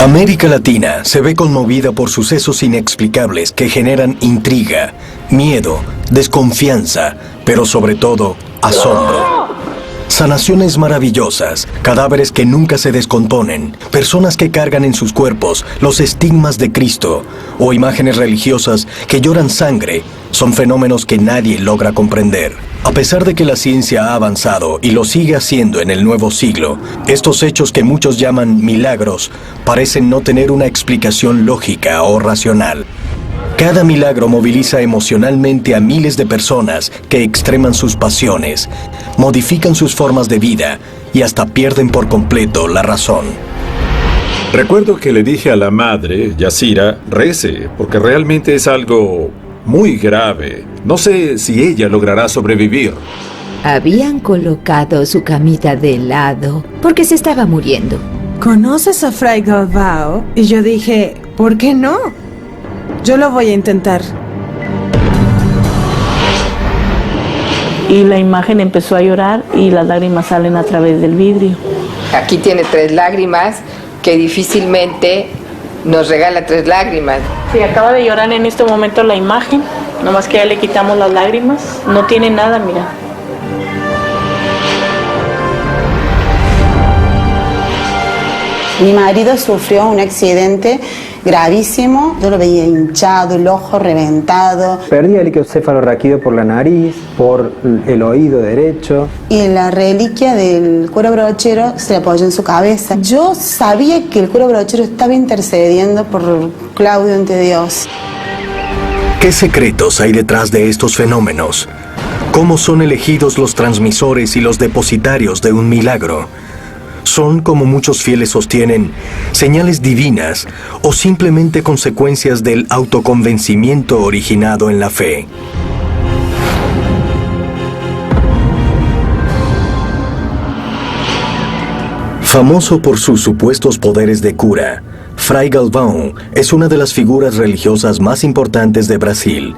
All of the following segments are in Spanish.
América Latina se ve conmovida por sucesos inexplicables que generan intriga, miedo, desconfianza, pero sobre todo, asombro. Sanaciones maravillosas, cadáveres que nunca se descomponen, personas que cargan en sus cuerpos los estigmas de Cristo o imágenes religiosas que lloran sangre, son fenómenos que nadie logra comprender. A pesar de que la ciencia ha avanzado y lo sigue haciendo en el nuevo siglo, estos hechos que muchos llaman milagros parecen no tener una explicación lógica o racional. Cada milagro moviliza emocionalmente a miles de personas que extreman sus pasiones, modifican sus formas de vida y hasta pierden por completo la razón. Recuerdo que le dije a la madre, Yasira, rece, porque realmente es algo muy grave. No sé si ella logrará sobrevivir. Habían colocado su camita de lado porque se estaba muriendo. ¿Conoces a Fray Galvao? Y yo dije, ¿por qué no? Yo lo voy a intentar. Y la imagen empezó a llorar y las lágrimas salen a través del vidrio. Aquí tiene 3 lágrimas que difícilmente nos regala 3 lágrimas. Sí, acaba de llorar en este momento la imagen, nomás que ya le quitamos las lágrimas. No tiene nada, mira. Mi marido sufrió un accidente gravísimo, yo lo veía hinchado, el ojo reventado. Perdía el líquido cefalorraquídeo por la nariz, por el oído derecho. Y la reliquia del cura brochero se le apoyó en su cabeza. Yo sabía que el cura brochero estaba intercediendo por Claudio ante Dios. ¿Qué secretos hay detrás de estos fenómenos? ¿Cómo son elegidos los transmisores y los depositarios de un milagro? ¿Son, como muchos fieles sostienen, señales divinas o simplemente consecuencias del autoconvencimiento originado en la fe? Famoso por sus supuestos poderes de cura, Fray Galvão es una de las figuras religiosas más importantes de Brasil.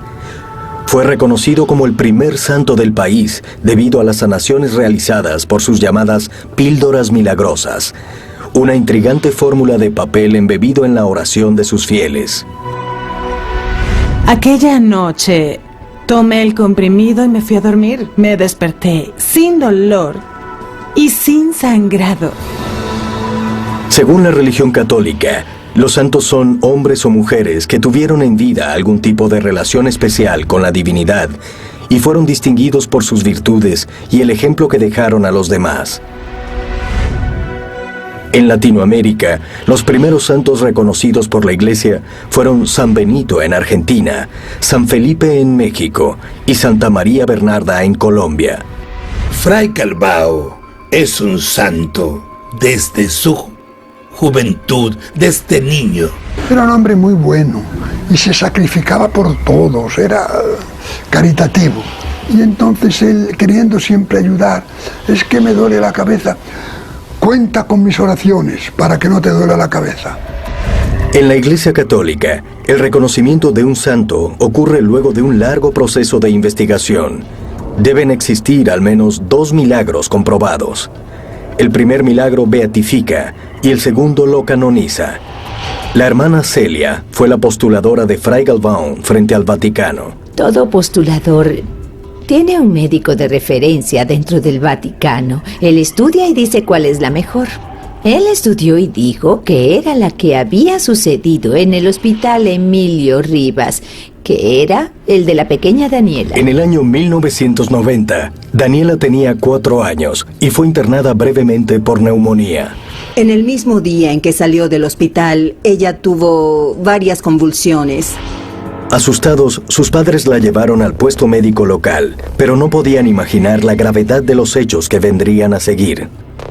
Fue reconocido como el primer santo del país debido a las sanaciones realizadas por sus llamadas píldoras milagrosas, una intrigante fórmula de papel embebido en la oración de sus fieles. Aquella noche tomé el comprimido y me fui a dormir. Me desperté sin dolor y sin sangrado. Según la religión católica, los santos son hombres o mujeres que tuvieron en vida algún tipo de relación especial con la divinidad y fueron distinguidos por sus virtudes y el ejemplo que dejaron a los demás. En Latinoamérica, los primeros santos reconocidos por la Iglesia fueron San Benito en Argentina, San Felipe en México y Santa María Bernarda en Colombia. Fray Galvão es un santo desde su juventud, desde niño. Era un hombre muy bueno y se sacrificaba por todos, era caritativo. Y entonces él, queriendo siempre ayudar, es que me duele la cabeza. Cuenta con mis oraciones para que no te duela la cabeza. En la Iglesia Católica, el reconocimiento de un santo ocurre luego de un largo proceso de investigación. Deben existir al menos 2 milagros comprobados. El primer milagro beatifica y el segundo lo canoniza. La hermana Celia fue la postuladora de Fray Galvão frente al Vaticano. Todo postulador tiene un médico de referencia dentro del Vaticano. Él estudia y dice cuál es la mejor. Él estudió y dijo que era la que había sucedido en el hospital Emilio Rivas, que era el de la pequeña Daniela. En el año 1990, Daniela tenía 4 años y fue internada brevemente por neumonía. En el mismo día en que salió del hospital, ella tuvo varias convulsiones. Asustados, sus padres la llevaron al puesto médico local, pero no podían imaginar la gravedad de los hechos que vendrían a seguir.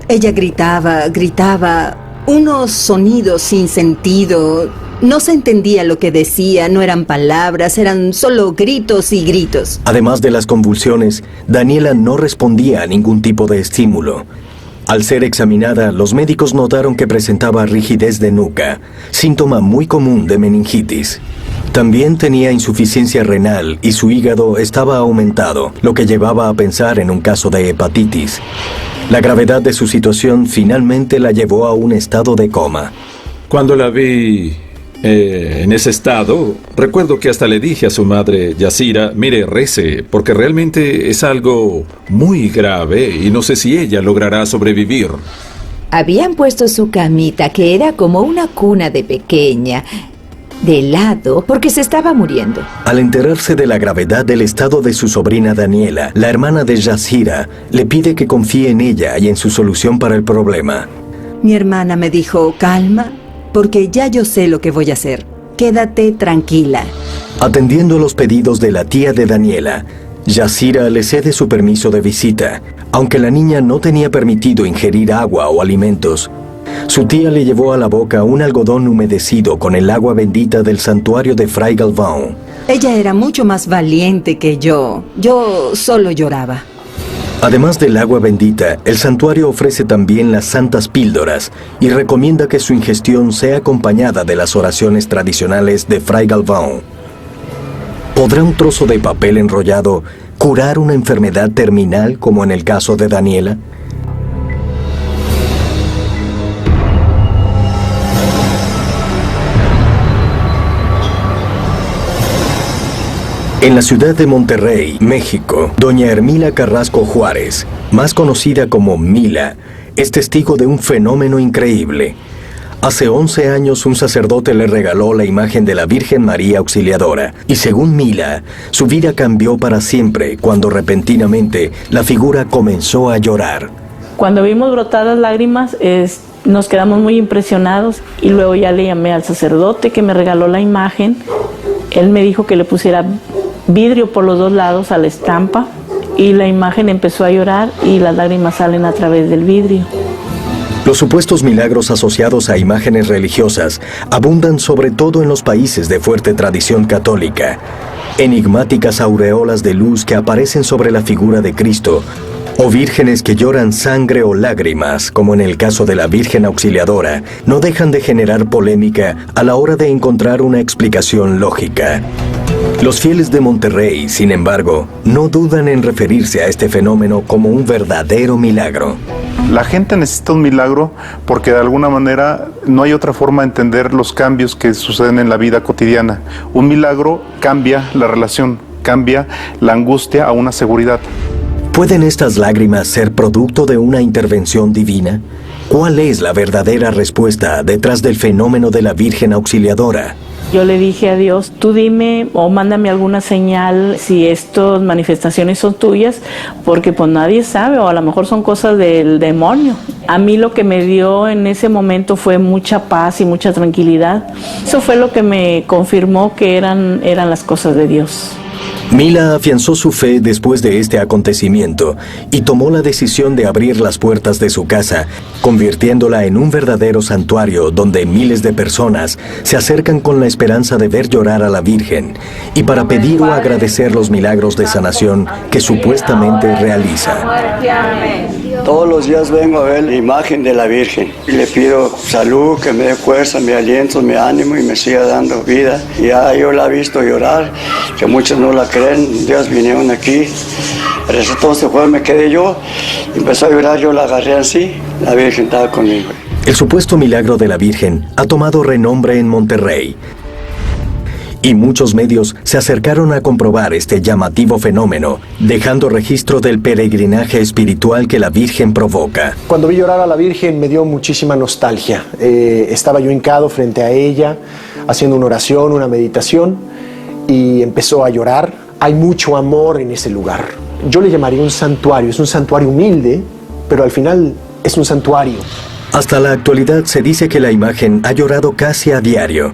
Ella gritaba, unos sonidos sin sentido. No se entendía lo que decía, no eran palabras, eran solo gritos y gritos. Además de las convulsiones, Daniela no respondía a ningún tipo de estímulo. Al ser examinada, los médicos notaron que presentaba rigidez de nuca, síntoma muy común de meningitis. También tenía insuficiencia renal y su hígado estaba aumentado, lo que llevaba a pensar en un caso de hepatitis. La gravedad de su situación finalmente la llevó a un estado de coma. Cuando la vi en ese estado, recuerdo que hasta le dije a su madre, Yasira, mire, rece, porque realmente es algo muy grave y no sé si ella logrará sobrevivir. Habían puesto su camita, que era como una cuna de pequeña, de lado, porque se estaba muriendo. Al enterarse de la gravedad del estado de su sobrina Daniela, la hermana de Yasira le pide que confíe en ella y en su solución para el problema. Mi hermana me dijo, calma, porque ya yo sé lo que voy a hacer. Quédate tranquila. Atendiendo los pedidos de la tía de Daniela, Yasira le cede su permiso de visita. Aunque la niña no tenía permitido ingerir agua o alimentos, su tía le llevó a la boca un algodón humedecido con el agua bendita del santuario de Fray Galvão. Ella era mucho más valiente que yo. Yo solo lloraba. Además del agua bendita, el santuario ofrece también las santas píldoras y recomienda que su ingestión sea acompañada de las oraciones tradicionales de Fray Galvão. ¿Podrá un trozo de papel enrollado curar una enfermedad terminal como en el caso de Daniela? En la ciudad de Monterrey, México, doña Hermila Carrasco Juárez, más conocida como Mila, es testigo de un fenómeno increíble. Hace 11 años un sacerdote le regaló la imagen de la Virgen María Auxiliadora y según Mila, su vida cambió para siempre cuando repentinamente la figura comenzó a llorar. Cuando vimos brotar las lágrimas, nos quedamos muy impresionados y luego ya le llamé al sacerdote que me regaló la imagen. Él me dijo que le pusiera vidrio por los dos lados a la estampa y la imagen empezó a llorar y las lágrimas salen a través del vidrio. Los supuestos milagros asociados a imágenes religiosas abundan sobre todo en los países de fuerte tradición católica. Enigmáticas aureolas de luz que aparecen sobre la figura de Cristo, o vírgenes que lloran sangre o lágrimas, como en el caso de la Virgen Auxiliadora, no dejan de generar polémica a la hora de encontrar una explicación lógica. Los fieles de Monterrey, sin embargo, no dudan en referirse a este fenómeno como un verdadero milagro. La gente necesita un milagro porque de alguna manera no hay otra forma de entender los cambios que suceden en la vida cotidiana. Un milagro cambia la relación, cambia la angustia a una seguridad. ¿Pueden estas lágrimas ser producto de una intervención divina? ¿Cuál es la verdadera respuesta detrás del fenómeno de la Virgen Auxiliadora? Yo le dije a Dios, tú dime o mándame alguna señal si estas manifestaciones son tuyas, porque pues nadie sabe, o a lo mejor son cosas del demonio. A mí lo que me dio en ese momento fue mucha paz y mucha tranquilidad. Eso fue lo que me confirmó que eran las cosas de Dios. Mila afianzó su fe después de este acontecimiento y tomó la decisión de abrir las puertas de su casa, convirtiéndola en un verdadero santuario donde miles de personas se acercan con la esperanza de ver llorar a la Virgen y para pedir o agradecer los milagros de sanación que supuestamente realiza. Todos los días vengo a ver la imagen de la Virgen y le pido salud, que me dé fuerza, me aliento, me ánimo y me siga dando vida. Ya yo la he visto llorar, que muchos no la creen, Dios vinieron aquí. Pero eso todo se fue, me quedé yo, empezó a llorar, yo la agarré así, la Virgen estaba conmigo. El supuesto milagro de la Virgen ha tomado renombre en Monterrey. Y muchos medios se acercaron a comprobar este llamativo fenómeno, dejando registro del peregrinaje espiritual que la Virgen provoca. Cuando vi llorar a la Virgen me dio muchísima nostalgia. Estaba yo hincado frente a ella, haciendo una oración, una meditación, y empezó a llorar. Hay mucho amor en ese lugar. Yo le llamaría un santuario. Es un santuario humilde, pero al final es un santuario. Hasta la actualidad se dice que la imagen ha llorado casi a diario.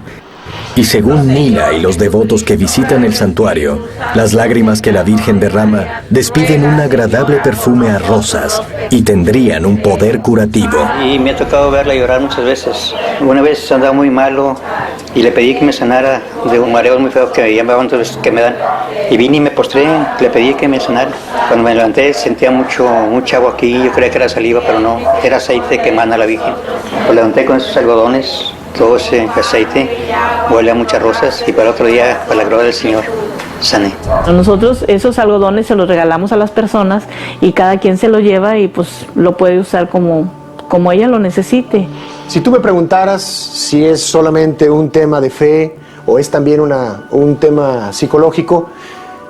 Y según Mila y los devotos que visitan el santuario, las lágrimas que la Virgen derrama despiden un agradable perfume a rosas y tendrían un poder curativo. Y me ha tocado verla llorar muchas veces. Una vez andaba muy malo y le pedí que me sanara de un mareo muy feo que me llamaban, entonces que me dan. Y vine y me postré, le pedí que me sanara. Cuando me levanté sentía mucha agua aquí, yo creía que era saliva, pero no, era aceite que emana la Virgen. Lo levanté con esos algodones. Todo ese aceite huele a muchas rosas y para otro día, para la gloria del Señor, sané. Nosotros esos algodones se los regalamos a las personas y cada quien se los lleva y pues lo puede usar como como ella lo necesite. Si tú me preguntaras si es solamente un tema de fe o es también un tema psicológico,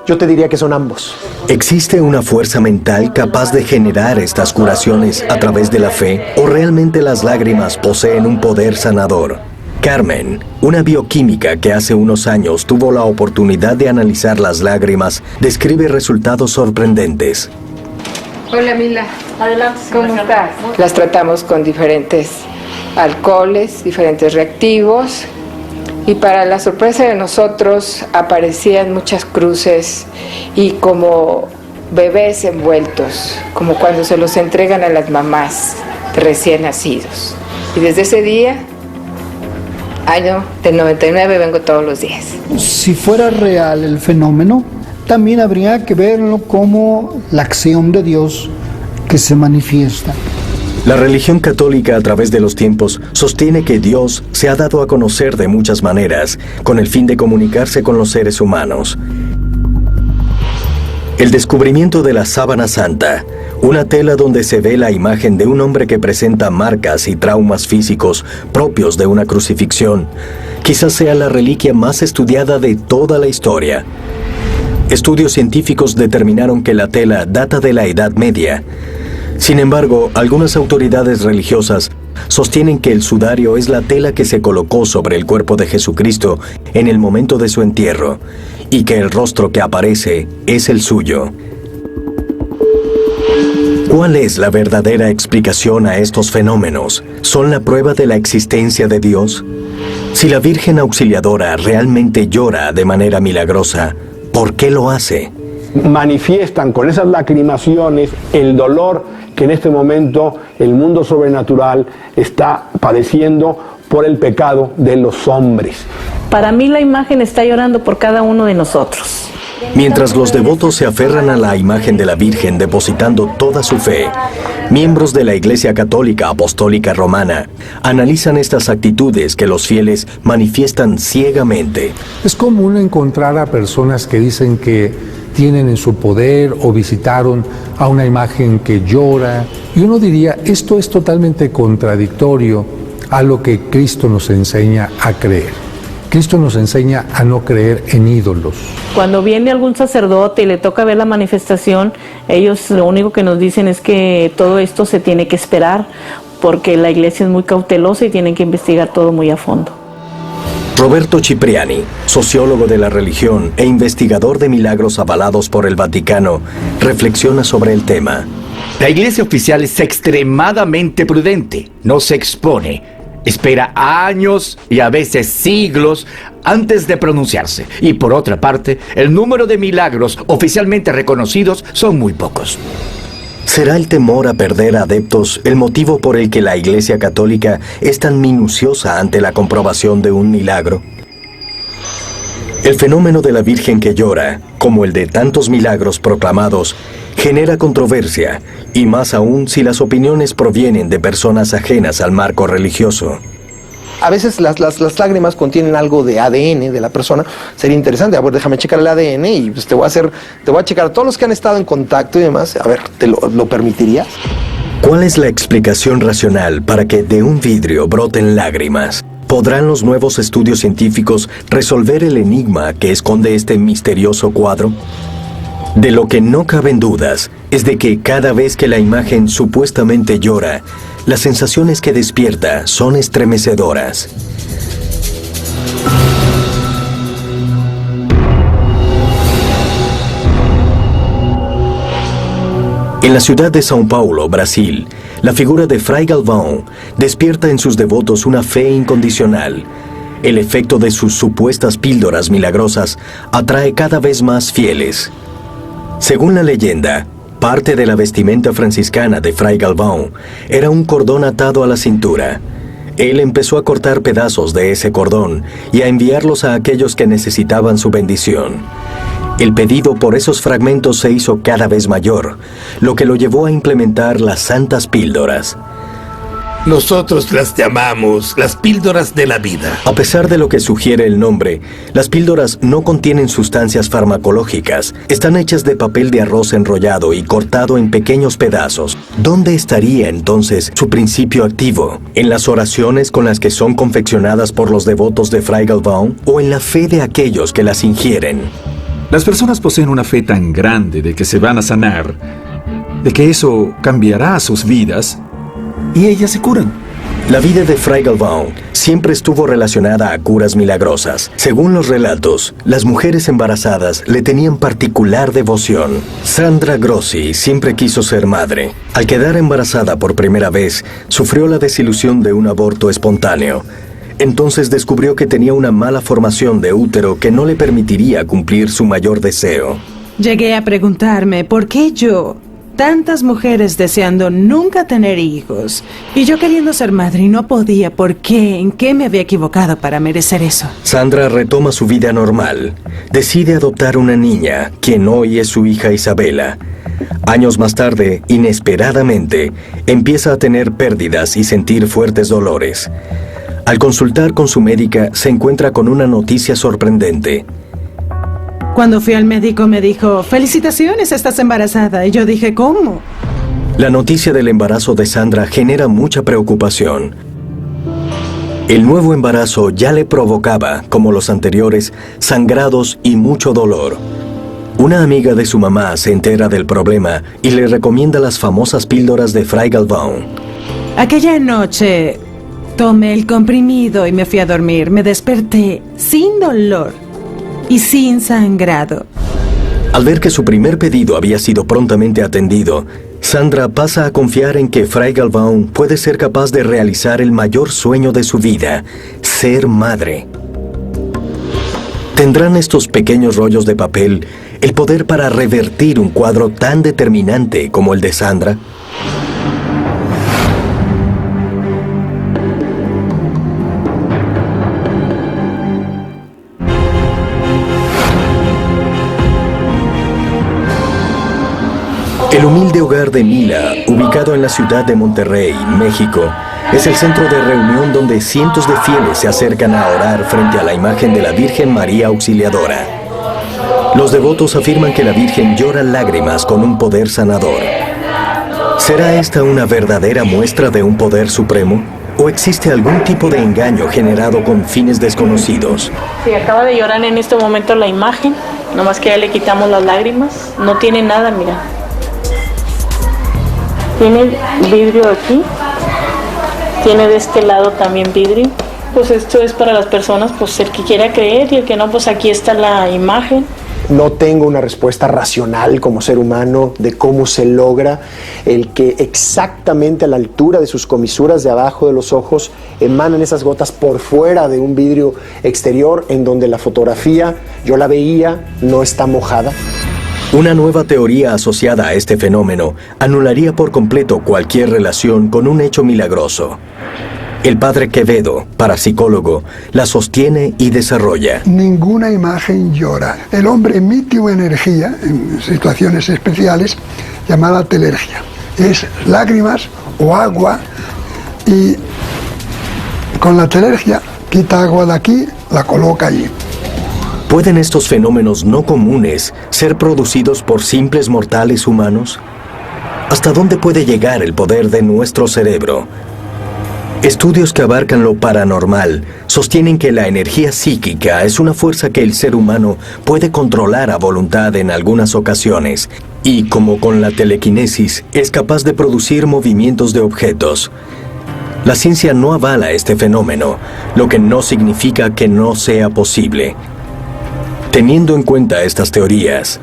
yo te diría que son ambos. ¿Existe una fuerza mental capaz de generar estas curaciones a través de la fe? ¿O realmente las lágrimas poseen un poder sanador? Carmen, una bioquímica que hace unos años tuvo la oportunidad de analizar las lágrimas, describe resultados sorprendentes. Hola Mila. Adelante. ¿Cómo estás? Las tratamos con diferentes alcoholes, diferentes reactivos, y para la sorpresa de nosotros aparecían muchas cruces y como bebés envueltos, como cuando se los entregan a las mamás recién nacidos. Y desde ese día, año del 99, vengo todos los días. Si fuera real el fenómeno, también habría que verlo como la acción de Dios que se manifiesta. La religión católica a través de los tiempos sostiene que Dios se ha dado a conocer de muchas maneras con el fin de comunicarse con los seres humanos. El descubrimiento de la sábana santa, una tela donde se ve la imagen de un hombre que presenta marcas y traumas físicos propios de una crucifixión, quizás sea la reliquia más estudiada de toda la historia. Estudios científicos determinaron que la tela data de la Edad Media. Sin embargo, algunas autoridades religiosas sostienen que el sudario es la tela que se colocó sobre el cuerpo de Jesucristo en el momento de su entierro, y que el rostro que aparece es el suyo. ¿Cuál es la verdadera explicación a estos fenómenos? ¿Son la prueba de la existencia de Dios? Si la Virgen Auxiliadora realmente llora de manera milagrosa, ¿por qué lo hace? Manifiestan con esas lacrimaciones el dolor que en este momento el mundo sobrenatural está padeciendo por el pecado de los hombres. Para mí la imagen está llorando por cada uno de nosotros. Mientras los devotos se aferran a la imagen de la Virgen depositando toda su fe, miembros de la Iglesia Católica Apostólica Romana analizan estas actitudes que los fieles manifiestan ciegamente. Es común encontrar a personas que dicen que tienen en su poder o visitaron a una imagen que llora, y uno diría, esto es totalmente contradictorio a lo que Cristo nos enseña a creer. Cristo nos enseña a no creer en ídolos. Cuando viene algún sacerdote y le toca ver la manifestación, ellos lo único que nos dicen es que todo esto se tiene que esperar, porque la iglesia es muy cautelosa y tienen que investigar todo muy a fondo. Roberto Cipriani, sociólogo de la religión e investigador de milagros avalados por el Vaticano, reflexiona sobre el tema. La iglesia oficial es extremadamente prudente, no se expone, espera años y a veces siglos antes de pronunciarse. Y por otra parte, el número de milagros oficialmente reconocidos son muy pocos. ¿Será el temor a perder adeptos el motivo por el que la Iglesia Católica es tan minuciosa ante la comprobación de un milagro? El fenómeno de la Virgen que llora, como el de tantos milagros proclamados, genera controversia, y más aún si las opiniones provienen de personas ajenas al marco religioso. A veces las lágrimas contienen algo de ADN de la persona. Sería interesante, a ver, déjame checar el ADN y pues te voy a checar a todos los que han estado en contacto y demás. A ver, ¿te lo permitirías? ¿Cuál es la explicación racional para que de un vidrio broten lágrimas? ¿Podrán los nuevos estudios científicos resolver el enigma que esconde este misterioso cuadro? De lo que no caben dudas es de que cada vez que la imagen supuestamente llora, las sensaciones que despierta son estremecedoras. En la ciudad de São Paulo, Brasil, la figura de Fray Galvão despierta en sus devotos una fe incondicional. El efecto de sus supuestas píldoras milagrosas atrae cada vez más fieles. Según la leyenda, parte de la vestimenta franciscana de Fray Galvão era un cordón atado a la cintura. Él empezó a cortar pedazos de ese cordón y a enviarlos a aquellos que necesitaban su bendición. El pedido por esos fragmentos se hizo cada vez mayor, lo que lo llevó a implementar las santas píldoras. Nosotros las llamamos las píldoras de la vida. A pesar de lo que sugiere el nombre, las píldoras no contienen sustancias farmacológicas. Están hechas de papel de arroz enrollado y cortado en pequeños pedazos. ¿Dónde estaría entonces su principio activo? ¿En las oraciones con las que son confeccionadas por los devotos de Fray Galvão o en la fe de aquellos que las ingieren? Las personas poseen una fe tan grande de que se van a sanar, de que eso cambiará sus vidas, y ellas se curan. La vida de Fray Galvão siempre estuvo relacionada a curas milagrosas. Según los relatos, las mujeres embarazadas le tenían particular devoción. Sandra Grossi siempre quiso ser madre. Al quedar embarazada por primera vez, sufrió la desilusión de un aborto espontáneo. Entonces descubrió que tenía una mala formación de útero que no le permitiría cumplir su mayor deseo. Llegué a preguntarme por qué yo, tantas mujeres deseando nunca tener hijos, y yo queriendo ser madre y no podía. ¿Por qué? ¿En qué me había equivocado para merecer eso? Sandra retoma su vida normal. Decide adoptar una niña, quien hoy es su hija Isabela. Años más tarde, inesperadamente, empieza a tener pérdidas y sentir fuertes dolores. Al consultar con su médica, se encuentra con una noticia sorprendente. Cuando fui al médico me dijo, felicitaciones, estás embarazada. Y yo dije, ¿cómo? La noticia del embarazo de Sandra genera mucha preocupación. El nuevo embarazo ya le provocaba, como los anteriores, sangrados y mucho dolor. Una amiga de su mamá se entera del problema y le recomienda las famosas píldoras de Fray Galvão. Aquella noche tomé el comprimido y me fui a dormir. Me desperté sin dolor y sin sangrado. Al ver que su primer pedido había sido prontamente atendido, Sandra pasa a confiar en que Fray Galvão puede ser capaz de realizar el mayor sueño de su vida, ser madre. ¿Tendrán estos pequeños rollos de papel el poder para revertir un cuadro tan determinante como el de Sandra? El humilde hogar de Mila, ubicado en la ciudad de Monterrey, México, es el centro de reunión donde cientos de fieles se acercan a orar frente a la imagen de la Virgen María Auxiliadora. Los devotos afirman que la Virgen llora lágrimas con un poder sanador. ¿Será esta una verdadera muestra de un poder supremo? ¿O existe algún tipo de engaño generado con fines desconocidos? Sí, acaba de llorar en este momento la imagen, nomás que ya le quitamos las lágrimas. No tiene nada, mira. Tiene vidrio aquí, tiene de este lado también vidrio. Pues esto es para las personas, pues el que quiera creer y el que no, pues aquí está la imagen. No tengo una respuesta racional como ser humano de cómo se logra el que exactamente a la altura de sus comisuras de abajo de los ojos emanan esas gotas por fuera de un vidrio exterior en donde la fotografía, yo la veía, no está mojada. Una nueva teoría asociada a este fenómeno anularía por completo cualquier relación con un hecho milagroso. El padre Quevedo, parapsicólogo, la sostiene y desarrolla. Ninguna imagen llora. El hombre emite una energía en situaciones especiales llamada telergia. Es lágrimas o agua y con la telergia quita agua de aquí, la coloca allí. ¿Pueden estos fenómenos no comunes ser producidos por simples mortales humanos? ¿Hasta dónde puede llegar el poder de nuestro cerebro? Estudios que abarcan lo paranormal sostienen que la energía psíquica es una fuerza que el ser humano puede controlar a voluntad en algunas ocasiones y, como con la telequinesis, es capaz de producir movimientos de objetos. La ciencia no avala este fenómeno, lo que no significa que no sea posible. Teniendo en cuenta estas teorías,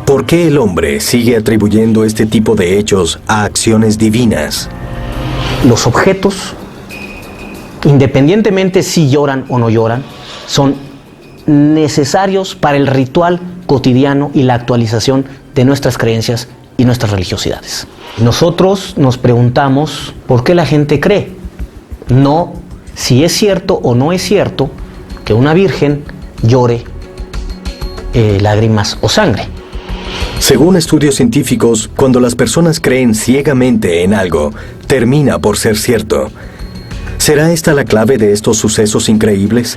¿por qué el hombre sigue atribuyendo este tipo de hechos a acciones divinas? Los objetos, independientemente si lloran o no lloran, son necesarios para el ritual cotidiano y la actualización de nuestras creencias y nuestras religiosidades. Nosotros nos preguntamos por qué la gente cree, no si es cierto o no es cierto que una virgen llore lágrimas o sangre. Según estudios científicos, cuando las personas creen ciegamente en algo, termina por ser cierto. ¿Será esta la clave de estos sucesos increíbles?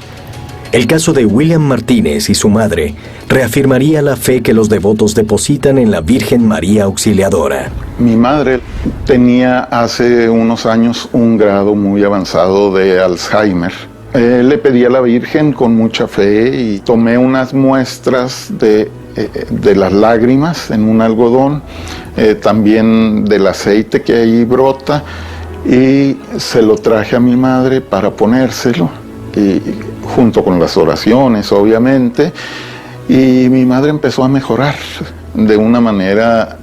El caso de William Martínez y su madre reafirmaría la fe que los devotos depositan en la Virgen María Auxiliadora. Mi madre tenía hace unos años un grado muy avanzado de Alzheimer. Le pedí a la Virgen con mucha fe y tomé unas muestras de las lágrimas en un algodón, también del aceite que ahí brota, y se lo traje a mi madre para ponérselo, y junto con las oraciones, obviamente, y mi madre empezó a mejorar de una manera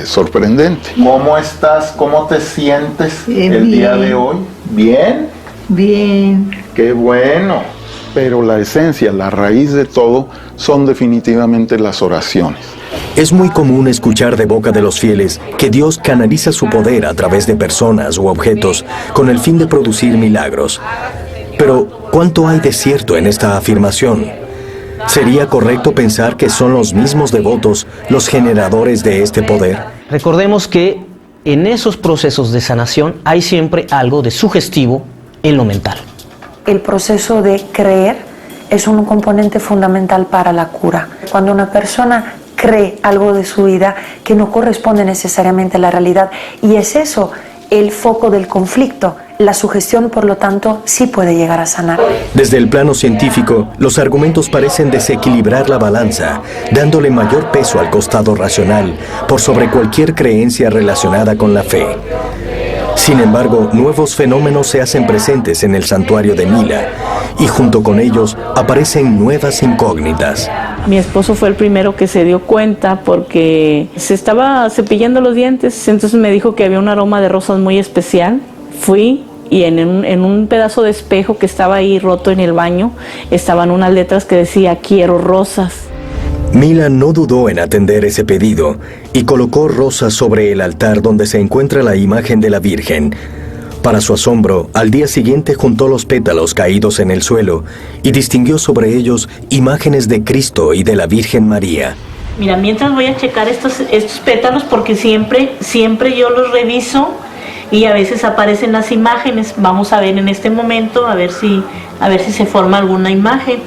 sorprendente. ¿Cómo estás? ¿Cómo te sientes el día de hoy? ¿Bien? Bien. ¡Qué bueno! Pero la esencia, la raíz de todo, son definitivamente las oraciones. Es muy común escuchar de boca de los fieles que Dios canaliza su poder a través de personas u objetos con el fin de producir milagros. Pero, ¿cuánto hay de cierto en esta afirmación? ¿Sería correcto pensar que son los mismos devotos los generadores de este poder? Recordemos que en esos procesos de sanación hay siempre algo de sugestivo en lo mental. El proceso de creer es un componente fundamental para la cura. Cuando una persona cree algo de su vida que no corresponde necesariamente a la realidad, y es eso el foco del conflicto, la sugestión, por lo tanto, sí puede llegar a sanar. Desde el plano científico, los argumentos parecen desequilibrar la balanza, dándole mayor peso al costado racional por sobre cualquier creencia relacionada con la fe. Sin embargo, nuevos fenómenos se hacen presentes en el santuario de Mila y junto con ellos aparecen nuevas incógnitas. Mi esposo fue el primero que se dio cuenta porque se estaba cepillando los dientes, entonces me dijo que había un aroma de rosas muy especial. Fui y en un pedazo de espejo que estaba ahí roto en el baño estaban unas letras que decía "Quiero rosas". Mila no dudó en atender ese pedido y colocó rosas sobre el altar donde se encuentra la imagen de la Virgen. Para su asombro, al día siguiente juntó los pétalos caídos en el suelo y distinguió sobre ellos imágenes de Cristo y de la Virgen María. Mira, mientras voy a checar estos pétalos porque siempre yo los reviso y a veces aparecen las imágenes. Vamos a ver en este momento, a ver si se forma alguna imagen.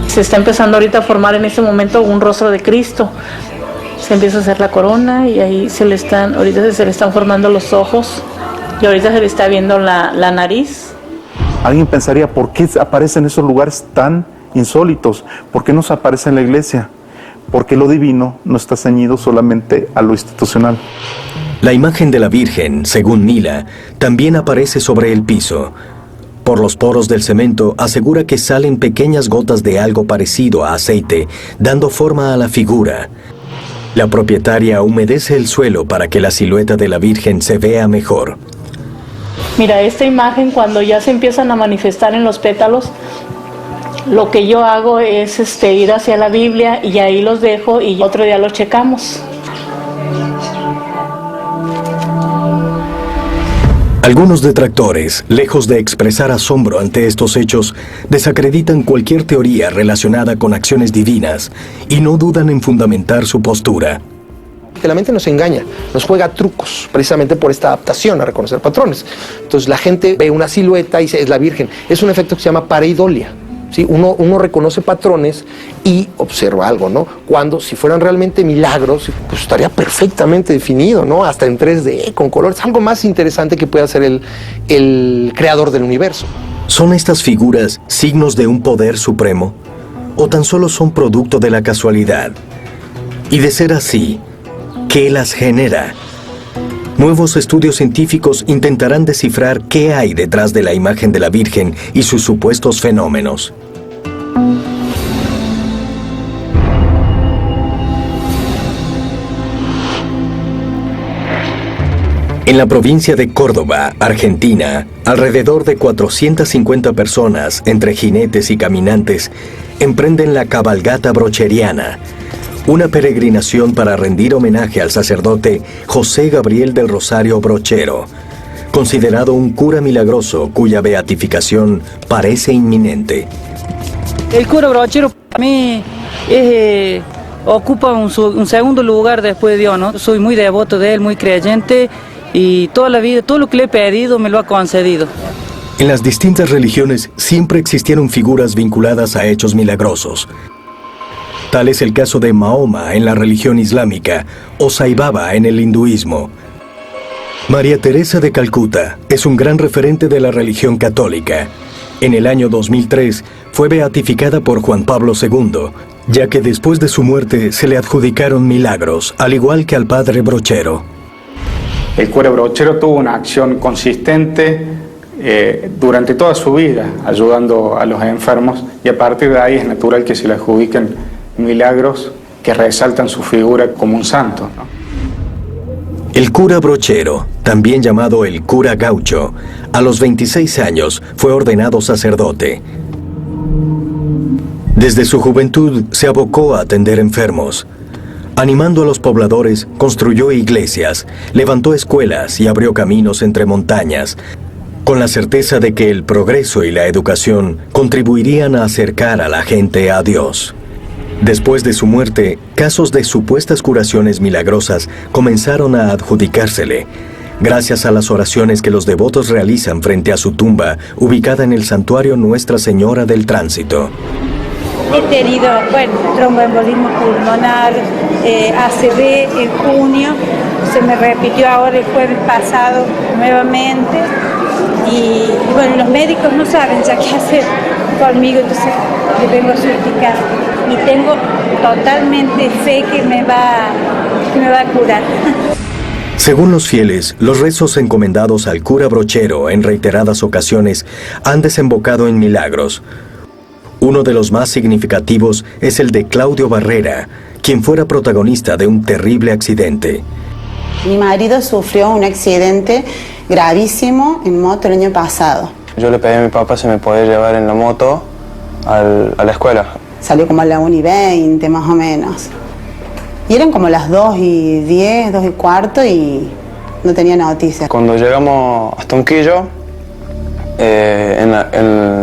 Se está empezando ahorita a formar en este momento un rostro de Cristo. Se empieza a hacer la corona y ahí ahorita se le están formando los ojos y ahorita se le está viendo la nariz. Alguien pensaría, ¿por qué aparecen esos lugares tan insólitos? ¿Por qué no se aparece en la iglesia? Porque lo divino no está ceñido solamente a lo institucional. La imagen de la Virgen, según Mila, también aparece sobre el piso. Por los poros del cemento asegura que salen pequeñas gotas de algo parecido a aceite, dando forma a la figura. La propietaria humedece el suelo para que la silueta de la Virgen se vea mejor. Mira, esta imagen cuando ya se empiezan a manifestar en los pétalos, lo que yo hago es ir hacia la Biblia y ahí los dejo y otro día los checamos. Algunos detractores, lejos de expresar asombro ante estos hechos, desacreditan cualquier teoría relacionada con acciones divinas y no dudan en fundamentar su postura. Que la mente nos engaña, nos juega trucos, precisamente por esta adaptación a reconocer patrones. Entonces la gente ve una silueta y dice, es la Virgen. Es un efecto que se llama pareidolia. ¿Sí? Uno reconoce patrones y observa algo, ¿no? Cuando, si fueran realmente milagros, pues estaría perfectamente definido, ¿no? Hasta en 3D, con colores, algo más interesante que pueda hacer el creador del universo. ¿Son estas figuras signos de un poder supremo? ¿O tan solo son producto de la casualidad? Y de ser así, ¿qué las genera? Nuevos estudios científicos intentarán descifrar qué hay detrás de la imagen de la Virgen y sus supuestos fenómenos. En la provincia de Córdoba, Argentina, alrededor de 450 personas, entre jinetes y caminantes, emprenden la cabalgata brocheriana, una peregrinación para rendir homenaje al sacerdote José Gabriel del Rosario Brochero, considerado un cura milagroso cuya beatificación parece inminente. El cura Brochero A mí ocupa un segundo lugar después de Dios, ¿no? Soy muy devoto de Él, muy creyente y toda la vida, todo lo que le he pedido me lo ha concedido. En las distintas religiones siempre existieron figuras vinculadas a hechos milagrosos. Tal es el caso de Mahoma en la religión islámica o Sai Baba en el hinduismo. María Teresa de Calcuta es un gran referente de la religión católica. En el año 2003 fue beatificada por Juan Pablo II, ya que después de su muerte se le adjudicaron milagros, al igual que al padre Brochero. El cura Brochero tuvo una acción consistente durante toda su vida, ayudando a los enfermos, y a partir de ahí es natural que se le adjudiquen milagros que resaltan su figura como un santo, ¿no? El cura Brochero, también llamado el cura gaucho, a los 26 años fue ordenado sacerdote. Desde su juventud se abocó a atender enfermos. Animando a los pobladores, construyó iglesias, levantó escuelas y abrió caminos entre montañas, con la certeza de que el progreso y la educación contribuirían a acercar a la gente a Dios. Después de su muerte, casos de supuestas curaciones milagrosas comenzaron a adjudicársele, gracias a las oraciones que los devotos realizan frente a su tumba, ubicada en el santuario Nuestra Señora del Tránsito. He tenido, tromboembolismo pulmonar, ACV en junio, se me repitió ahora el jueves pasado nuevamente y los médicos no saben ya qué hacer conmigo, entonces le vengo a suplicar y tengo totalmente fe que me va a curar. Según los fieles, los rezos encomendados al cura Brochero en reiteradas ocasiones han desembocado en milagros. Uno de los más significativos es el de Claudio Barrera, quien fuera protagonista de un terrible accidente. Mi marido sufrió un accidente gravísimo en moto el año pasado. Yo le pedí a mi papá si me podía llevar en la moto a la escuela. Salió como a la 1:20 más o menos. Y eran como las 2:10, 2:15 y no tenía noticias. Cuando llegamos hasta Unquillo, en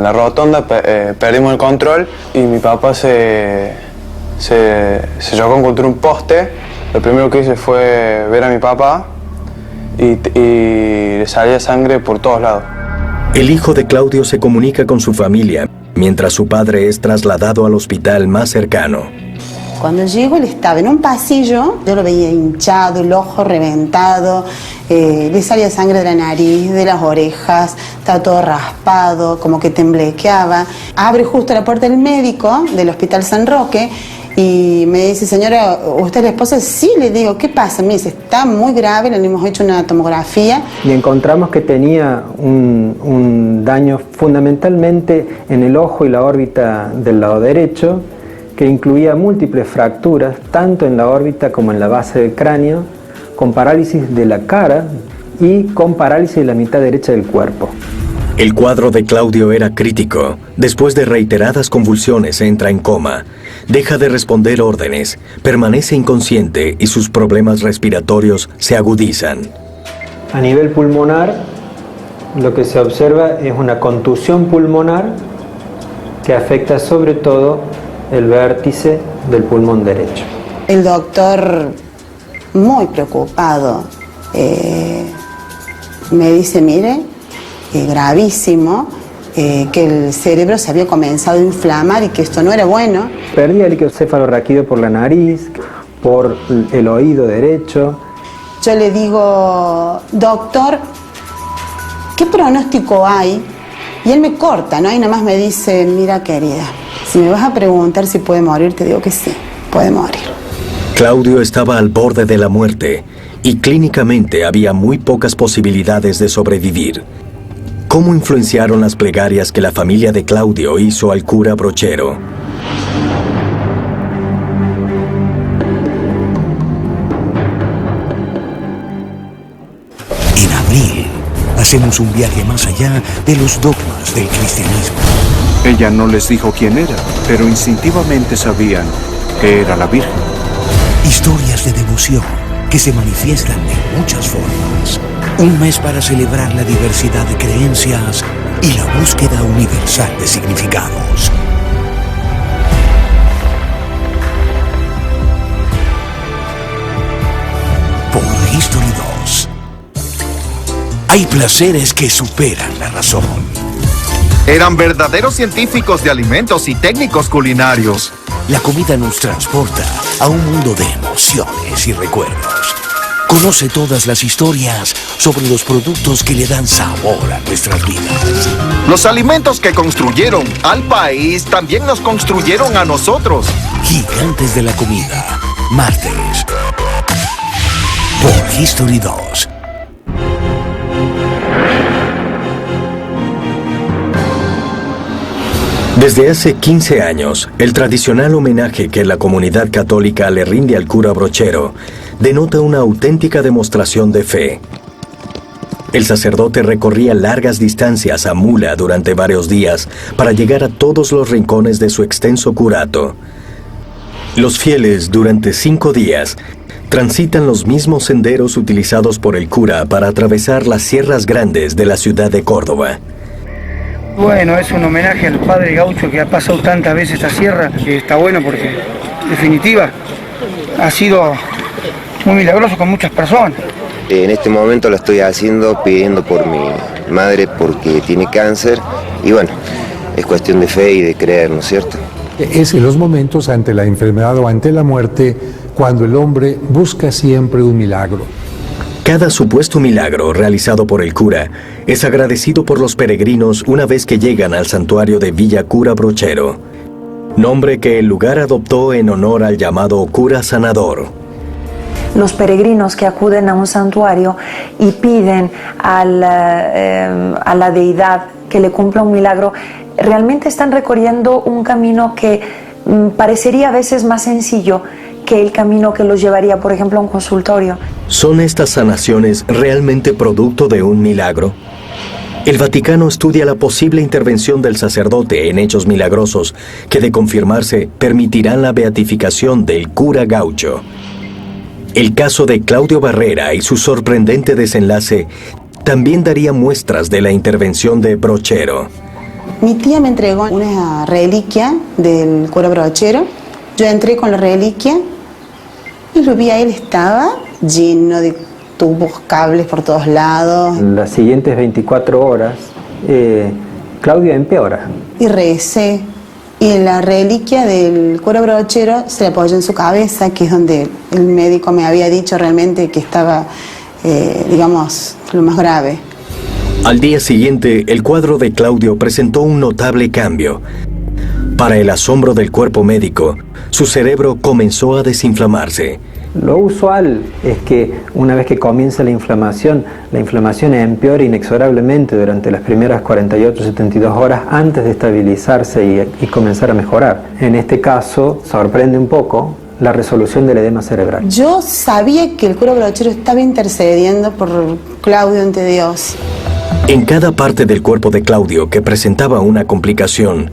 la rotonda perdimos el control y mi papá se chocó contra un poste. Lo primero que hice fue ver a mi papá y le salía sangre por todos lados. El hijo de Claudio se comunica con su familia, mientras su padre es trasladado al hospital más cercano. Cuando llego, él estaba en un pasillo, yo lo veía hinchado, el ojo reventado, le salía sangre de la nariz, de las orejas, estaba todo raspado, como que temblequeaba. Abre justo la puerta del médico del Hospital San Roque y me dice, señora, ¿usted es la esposa? Sí, le digo, ¿qué pasa? Me dice, está muy grave, le hemos hecho una tomografía. Y encontramos que tenía un daño fundamentalmente en el ojo y la órbita del lado derecho, que incluía múltiples fracturas, tanto en la órbita como en la base del cráneo, con parálisis de la cara y con parálisis de la mitad derecha del cuerpo. El cuadro de Claudio era crítico. Después de reiteradas convulsiones entra en coma. Deja de responder órdenes, permanece inconsciente y sus problemas respiratorios se agudizan. A nivel pulmonar, lo que se observa es una contusión pulmonar que afecta sobre todo el vértice del pulmón derecho. El doctor, muy preocupado, me dice, mire, gravísimo, que el cerebro se había comenzado a inflamar y que esto no era bueno. Perdía el líquido cefalorraquídeo por la nariz, por el oído derecho. Yo le digo, doctor, ¿qué pronóstico hay? Y él me corta, ¿no? Y nada más me dice, mira querida, si me vas a preguntar si puede morir, te digo que sí, puede morir. Claudio estaba al borde de la muerte y clínicamente había muy pocas posibilidades de sobrevivir. ¿Cómo influenciaron las plegarias que la familia de Claudio hizo al cura Brochero? En abril, hacemos un viaje más allá de los dogmas del cristianismo. Ella no les dijo quién era, pero instintivamente sabían que era la Virgen. Historias de devoción que se manifiestan de muchas formas. Un mes para celebrar la diversidad de creencias y la búsqueda universal de significados. Hay placeres que superan la razón. Eran verdaderos científicos de alimentos y técnicos culinarios. La comida nos transporta a un mundo de emociones y recuerdos. Conoce todas las historias sobre los productos que le dan sabor a nuestras vidas. Los alimentos que construyeron al país también nos construyeron a nosotros. Gigantes de la comida. Martes. Por History 2. Desde hace 15 años, el tradicional homenaje que la comunidad católica le rinde al cura Brochero denota una auténtica demostración de fe. El sacerdote recorría largas distancias a mula durante varios días para llegar a todos los rincones de su extenso curato. Los fieles, durante 5 días, transitan los mismos senderos utilizados por el cura para atravesar las sierras grandes de la ciudad de Córdoba. Bueno, es un homenaje al padre gaucho que ha pasado tantas veces esta sierra, que está bueno porque, en definitiva, ha sido muy milagroso con muchas personas. En este momento lo estoy haciendo pidiendo por mi madre porque tiene cáncer y bueno, es cuestión de fe y de creer, ¿no es cierto? Es en los momentos ante la enfermedad o ante la muerte cuando el hombre busca siempre un milagro. Cada supuesto milagro realizado por el cura es agradecido por los peregrinos una vez que llegan al santuario de Villa Cura Brochero, nombre que el lugar adoptó en honor al llamado cura sanador. Los peregrinos que acuden a un santuario y piden a la deidad que le cumpla un milagro, realmente están recorriendo un camino que parecería a veces más sencillo que el camino que los llevaría, por ejemplo, a un consultorio. ¿Son estas sanaciones realmente producto de un milagro? El Vaticano estudia la posible intervención del sacerdote en hechos milagrosos que, de confirmarse, permitirán la beatificación del cura gaucho. El caso de Claudio Barrera y su sorprendente desenlace también daría muestras de la intervención de Brochero. Mi tía me entregó una reliquia del cura Brochero. Yo entré con la reliquia y lo vi a él, estaba lleno de tubos, cables por todos lados. En las siguientes 24 horas, Claudio empeora. Y recé. Y en la reliquia del cura Brochero se le apoyó en su cabeza, que es donde el médico me había dicho realmente que estaba, digamos, lo más grave. Al día siguiente, el cuadro de Claudio presentó un notable cambio. Para el asombro del cuerpo médico, su cerebro comenzó a desinflamarse. Lo usual es que una vez que comienza la inflamación empeora inexorablemente durante las primeras 48-72 horas antes de estabilizarse y comenzar a mejorar. En este caso, sorprende un poco la resolución del edema cerebral. Yo sabía que el cura Brochero estaba intercediendo por Claudio ante Dios. En cada parte del cuerpo de Claudio que presentaba una complicación,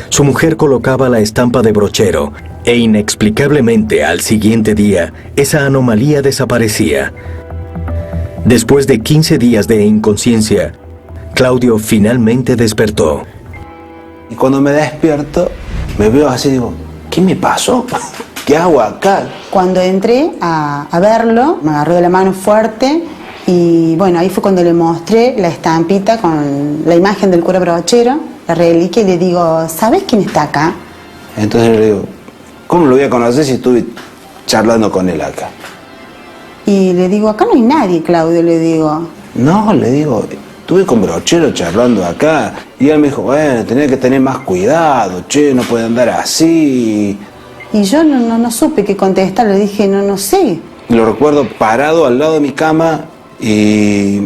su mujer colocaba la estampa de Brochero e inexplicablemente al siguiente día esa anomalía desaparecía. Después de 15 días de inconsciencia, Claudio finalmente despertó. Y cuando me despierto, me veo así y digo, ¿qué me pasó? ¿Qué hago acá? Cuando entré a verlo, me agarró de la mano fuerte y bueno, ahí fue cuando le mostré la estampita con la imagen del cura Brochero, la reliquia, y le digo, ¿sabes quién está acá? Entonces le digo, ¿cómo lo voy a conocer si estuve charlando con él acá? Y le digo, acá no hay nadie, Claudio, le digo. No, le digo, estuve con Brochero charlando acá. Y él me dijo, bueno, tenía que tener más cuidado, che, no puede andar así. Y yo no supe qué contestar, le dije, no sé. Lo recuerdo parado al lado de mi cama y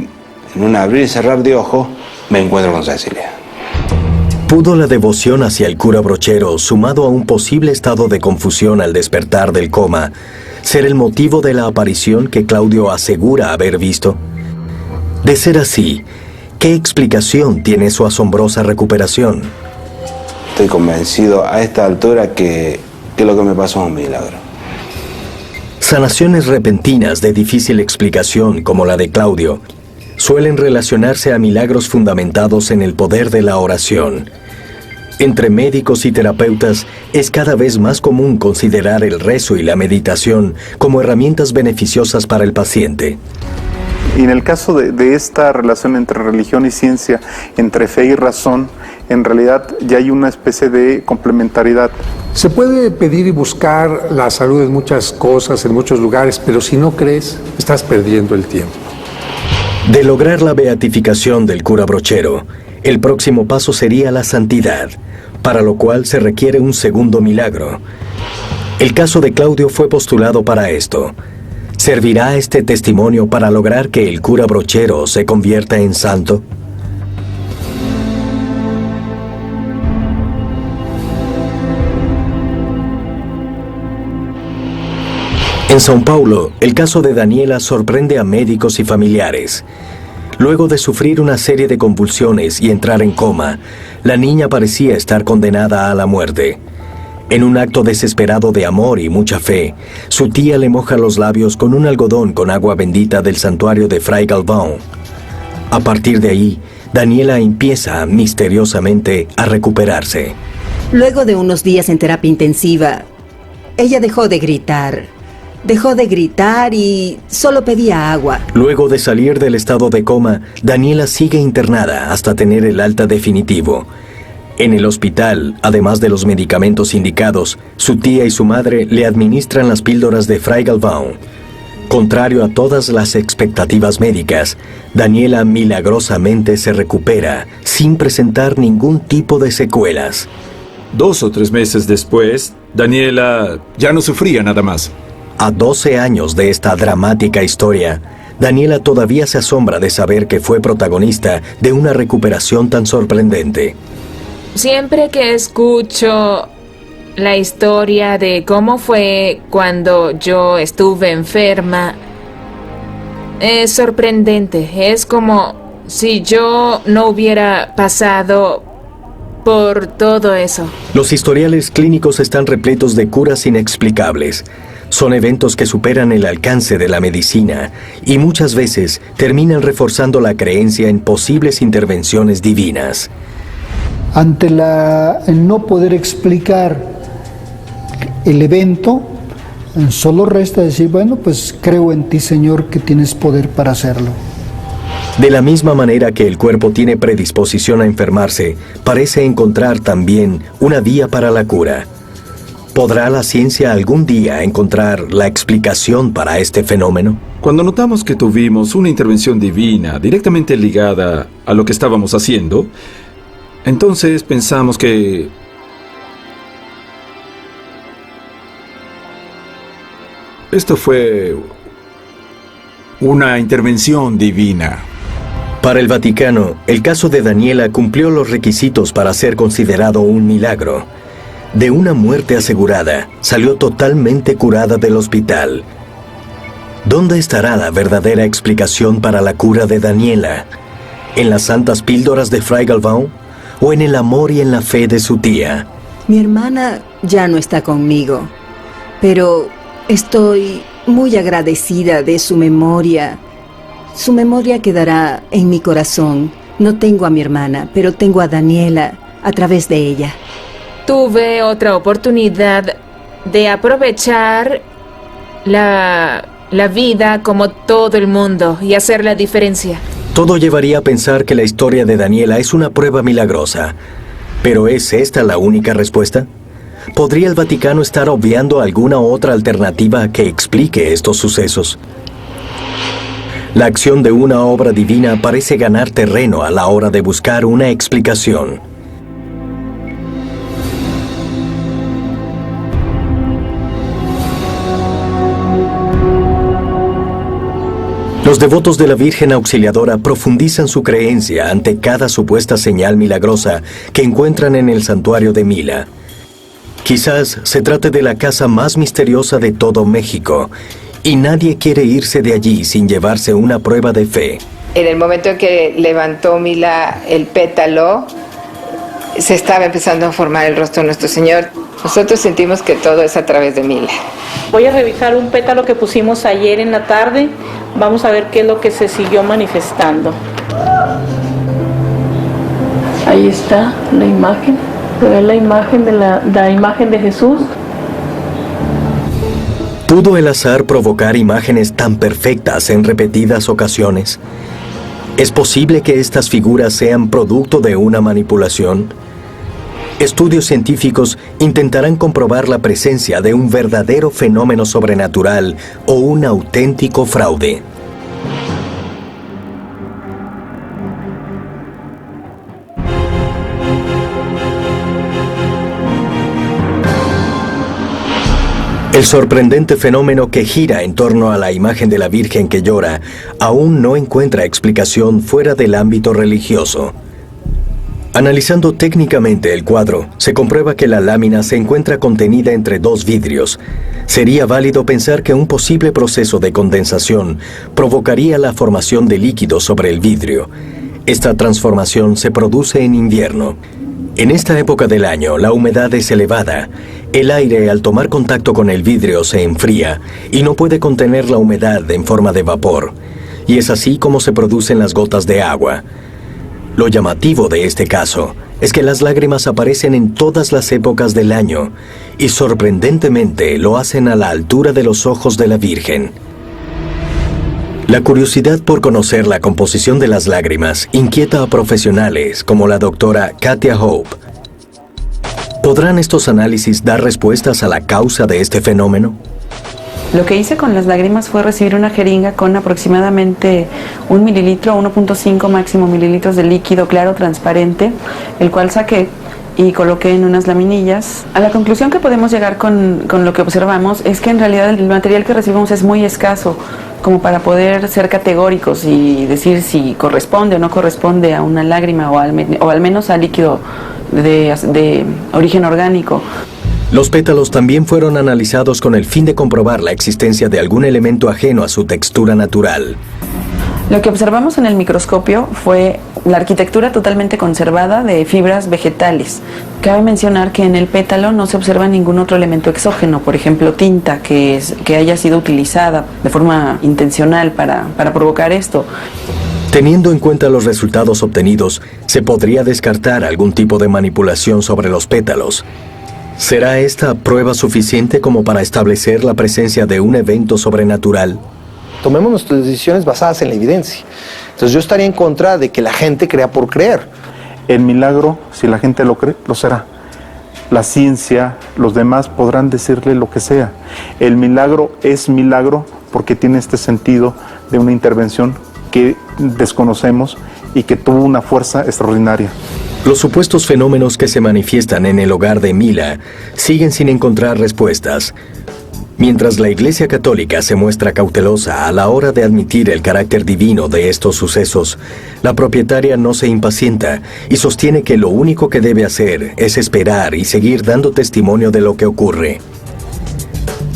en un abrir y cerrar de ojos me encuentro con Cecilia. ¿Pudo la devoción hacia el cura Brochero, sumado a un posible estado de confusión al despertar del coma, ser el motivo de la aparición que Claudio asegura haber visto? De ser así, ¿qué explicación tiene su asombrosa recuperación? Estoy convencido a esta altura que lo que me pasó es un milagro. Sanaciones repentinas de difícil explicación como la de Claudio suelen relacionarse a milagros fundamentados en el poder de la oración. Entre médicos y terapeutas es cada vez más común considerar el rezo y la meditación como herramientas beneficiosas para el paciente. Y en el caso de esta relación entre religión y ciencia, entre fe y razón, en realidad ya hay una especie de complementariedad. Se puede pedir y buscar la salud en muchas cosas, en muchos lugares, pero si no crees, estás perdiendo el tiempo. De lograr la beatificación del cura Brochero, el próximo paso sería la santidad, para lo cual se requiere un segundo milagro. El caso de Claudio fue postulado para esto. ¿Servirá este testimonio para lograr que el cura Brochero se convierta en santo? En São Paulo, el caso de Daniela sorprende a médicos y familiares. Luego de sufrir una serie de convulsiones y entrar en coma, la niña parecía estar condenada a la muerte. En un acto desesperado de amor y mucha fe, su tía le moja los labios con un algodón con agua bendita del santuario de Fray Galvão. A partir de ahí, Daniela empieza misteriosamente a recuperarse. Luego de unos días en terapia intensiva, ella dejó de gritar y solo pedía agua. Luego de salir del estado de coma, Daniela sigue internada hasta tener el alta definitivo. En el hospital, además de los medicamentos indicados, su tía y su madre le administran las píldoras de Fray Galvão. Contrario a todas las expectativas médicas, Daniela milagrosamente se recupera sin presentar ningún tipo de secuelas. 2 o 3 meses después, Daniela ya no sufría nada más. A 12 años de esta dramática historia, Daniela todavía se asombra de saber que fue protagonista de una recuperación tan sorprendente. Siempre que escucho la historia de cómo fue cuando yo estuve enferma, es sorprendente. Es como si yo no hubiera pasado por todo eso. Los historiales clínicos están repletos de curas inexplicables. Son eventos que superan el alcance de la medicina y muchas veces terminan reforzando la creencia en posibles intervenciones divinas. Ante el no poder explicar el evento, solo resta decir, bueno, pues creo en ti, Señor, que tienes poder para hacerlo. De la misma manera que el cuerpo tiene predisposición a enfermarse, parece encontrar también una vía para la cura. ¿Podrá la ciencia algún día encontrar la explicación para este fenómeno? Cuando notamos que tuvimos una intervención divina directamente ligada a lo que estábamos haciendo, entonces pensamos que esto fue una intervención divina. Para el Vaticano, el caso de Daniela cumplió los requisitos para ser considerado un milagro. De una muerte asegurada, salió totalmente curada del hospital. ¿Dónde estará la verdadera explicación para la cura de Daniela? ¿En las santas píldoras de Fray Galvão? ¿O en el amor y en la fe de su tía? Mi hermana ya no está conmigo, pero estoy muy agradecida de su memoria. Su memoria quedará en mi corazón. No tengo a mi hermana, pero tengo a Daniela a través de ella. Tuve otra oportunidad de aprovechar la vida como todo el mundo y hacer la diferencia. Todo llevaría a pensar que la historia de Daniela es una prueba milagrosa. ¿Pero es esta la única respuesta? ¿Podría el Vaticano estar obviando alguna otra alternativa que explique estos sucesos? La acción de una obra divina parece ganar terreno a la hora de buscar una explicación. Los devotos de la Virgen Auxiliadora profundizan su creencia ante cada supuesta señal milagrosa que encuentran en el santuario de Mila. Quizás se trate de la casa más misteriosa de todo México, y nadie quiere irse de allí sin llevarse una prueba de fe. En el momento en que levantó Mila el pétalo, se estaba empezando a formar el rostro de nuestro Señor. Nosotros sentimos que todo es a través de Mila. Voy a revisar un pétalo que pusimos ayer en la tarde. Vamos a ver qué es lo que se siguió manifestando. Ahí está la imagen. Se ve la imagen de Jesús. ¿Pudo el azar provocar imágenes tan perfectas en repetidas ocasiones? ¿Es posible que estas figuras sean producto de una manipulación? Estudios científicos intentarán comprobar la presencia de un verdadero fenómeno sobrenatural o un auténtico fraude. El sorprendente fenómeno que gira en torno a la imagen de la Virgen que llora aún no encuentra explicación fuera del ámbito religioso. Analizando técnicamente el cuadro, se comprueba que la lámina se encuentra contenida entre dos vidrios. Sería válido pensar que un posible proceso de condensación provocaría la formación de líquido sobre el vidrio. Esta transformación se produce en invierno. En esta época del año, la humedad es elevada. El aire, al tomar contacto con el vidrio, se enfría y no puede contener la humedad en forma de vapor. Y es así como se producen las gotas de agua. Lo llamativo de este caso es que las lágrimas aparecen en todas las épocas del año y sorprendentemente lo hacen a la altura de los ojos de la Virgen. La curiosidad por conocer la composición de las lágrimas inquieta a profesionales como la doctora Katia Hope. ¿Podrán estos análisis dar respuestas a la causa de este fenómeno? Lo que hice con las lágrimas fue recibir una jeringa con aproximadamente 1 mililitro a 1.5 máximo mililitros de líquido claro transparente, el cual saqué y coloqué en unas laminillas. A la conclusión que podemos llegar con lo que observamos es que en realidad el material que recibimos es muy escaso como para poder ser categóricos y decir si corresponde o no corresponde a una lágrima o al menos a líquido de origen orgánico. Los pétalos también fueron analizados con el fin de comprobar la existencia de algún elemento ajeno a su textura natural. Lo que observamos en el microscopio fue la arquitectura totalmente conservada de fibras vegetales. Cabe mencionar que en el pétalo no se observa ningún otro elemento exógeno, por ejemplo tinta que haya sido utilizada de forma intencional para provocar esto. Teniendo en cuenta los resultados obtenidos, se podría descartar algún tipo de manipulación sobre los pétalos. ¿Será esta prueba suficiente como para establecer la presencia de un evento sobrenatural? Tomemos nuestras decisiones basadas en la evidencia. Entonces yo estaría en contra de que la gente crea por creer. El milagro, si la gente lo cree, lo será. La ciencia, los demás podrán decirle lo que sea. El milagro es milagro porque tiene este sentido de una intervención que desconocemos y que tuvo una fuerza extraordinaria. Los supuestos fenómenos que se manifiestan en el hogar de Mila siguen sin encontrar respuestas. Mientras la Iglesia Católica se muestra cautelosa a la hora de admitir el carácter divino de estos sucesos, la propietaria no se impacienta y sostiene que lo único que debe hacer es esperar y seguir dando testimonio de lo que ocurre.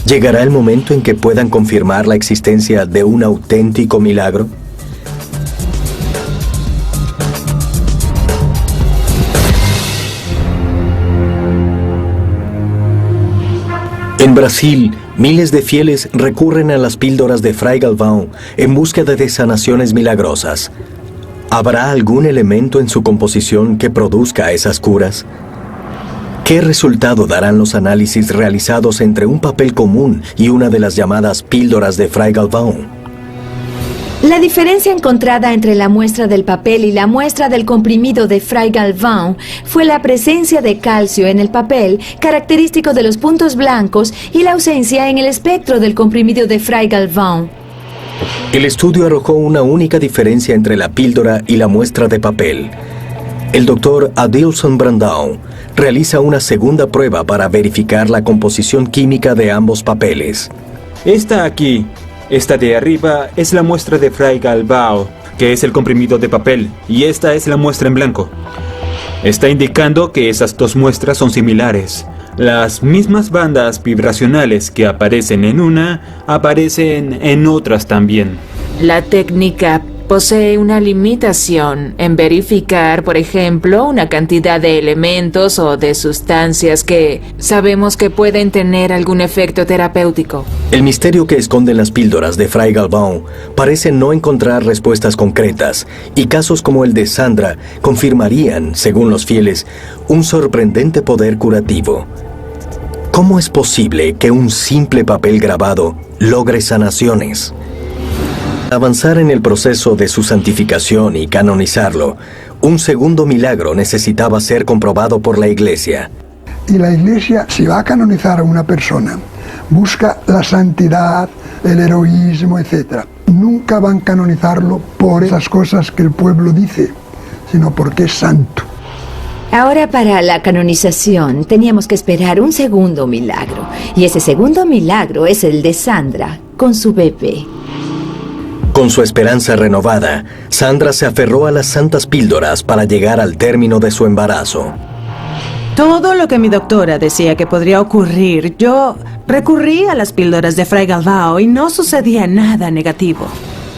¿Llegará el momento en que puedan confirmar la existencia de un auténtico milagro? En Brasil, miles de fieles recurren a las píldoras de Fray Galvão en búsqueda de sanaciones milagrosas. ¿Habrá algún elemento en su composición que produzca esas curas? ¿Qué resultado darán los análisis realizados entre un papel común y una de las llamadas píldoras de Fray Galvão? La diferencia encontrada entre la muestra del papel y la muestra del comprimido de Fray Galvão fue la presencia de calcio en el papel, característico de los puntos blancos, y la ausencia en el espectro del comprimido de Fray Galvão. El estudio arrojó una única diferencia entre la píldora y la muestra de papel. El doctor Adilson Brandão realiza una segunda prueba para verificar la composición química de ambos papeles. Esta aquí. Esta de arriba es la muestra de Fray Galvão, que es el comprimido de papel, y esta es la muestra en blanco. Está indicando que esas dos muestras son similares. Las mismas bandas vibracionales que aparecen en una, aparecen en otras también. La técnica posee una limitación en verificar, por ejemplo, una cantidad de elementos o de sustancias que sabemos que pueden tener algún efecto terapéutico. El misterio que esconden las píldoras de Fray Galvão parece no encontrar respuestas concretas, y casos como el de Sandra confirmarían, según los fieles, un sorprendente poder curativo. ¿Cómo es posible que un simple papel grabado logre sanaciones? Avanzar en el proceso de su santificación y canonizarlo, un segundo milagro necesitaba ser comprobado por la Iglesia. Y la Iglesia, si va a canonizar a una persona, busca la santidad, el heroísmo, etc. Nunca van a canonizarlo por esas cosas que el pueblo dice, sino porque es santo. Ahora para la canonización teníamos que esperar un segundo milagro. Y ese segundo milagro es el de Sandra, con su bebé. Con su esperanza renovada, Sandra se aferró a las santas píldoras para llegar al término de su embarazo. Todo lo que mi doctora decía que podría ocurrir, yo recurrí a las píldoras de Fray Galvão y no sucedía nada negativo.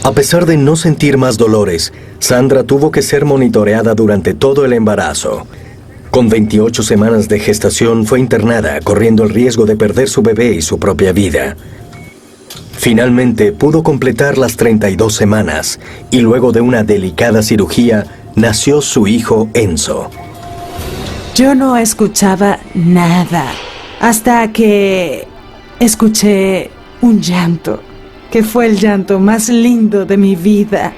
A pesar de no sentir más dolores, Sandra tuvo que ser monitoreada durante todo el embarazo. Con 28 semanas de gestación fue internada, corriendo el riesgo de perder su bebé y su propia vida. Finalmente pudo completar las 32 semanas y luego de una delicada cirugía nació su hijo Enzo. Yo no escuchaba nada hasta que escuché un llanto, que fue el llanto más lindo de mi vida.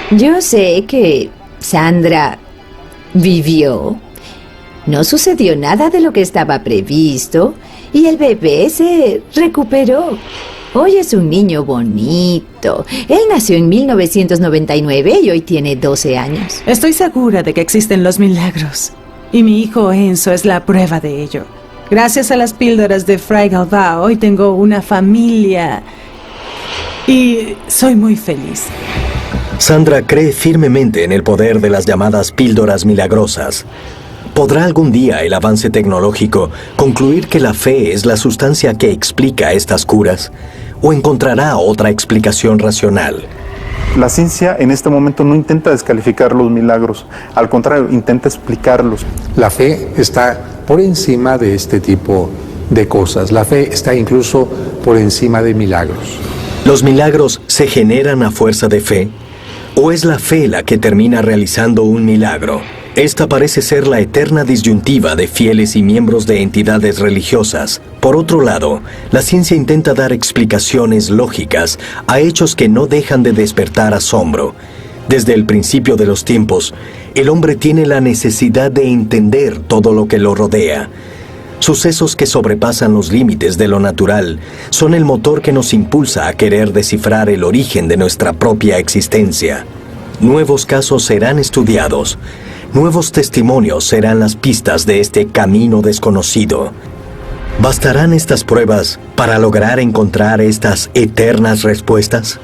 Yo sé que Sandra vivió. No sucedió nada de lo que estaba previsto y el bebé se recuperó. Hoy es un niño bonito. Él nació en 1999 y hoy tiene 12 años. Estoy segura de que existen los milagros. Y mi hijo Enzo es la prueba de ello. Gracias a las píldoras de Fray Galvão, hoy tengo una familia. Y soy muy feliz. Sandra cree firmemente en el poder de las llamadas píldoras milagrosas. ¿Podrá algún día el avance tecnológico concluir que la fe es la sustancia que explica estas curas? ¿O encontrará otra explicación racional? La ciencia en este momento no intenta descalificar los milagros, al contrario, intenta explicarlos. La fe está por encima de este tipo de cosas. La fe está incluso por encima de milagros. ¿Los milagros se generan a fuerza de fe? ¿O es la fe la que termina realizando un milagro? Esta parece ser la eterna disyuntiva de fieles y miembros de entidades religiosas. Por otro lado, la ciencia intenta dar explicaciones lógicas a hechos que no dejan de despertar asombro. Desde el principio de los tiempos, el hombre tiene la necesidad de entender todo lo que lo rodea. Sucesos que sobrepasan los límites de lo natural son el motor que nos impulsa a querer descifrar el origen de nuestra propia existencia. Nuevos casos serán estudiados. Nuevos testimonios serán las pistas de este camino desconocido. ¿Bastarán estas pruebas para lograr encontrar estas eternas respuestas?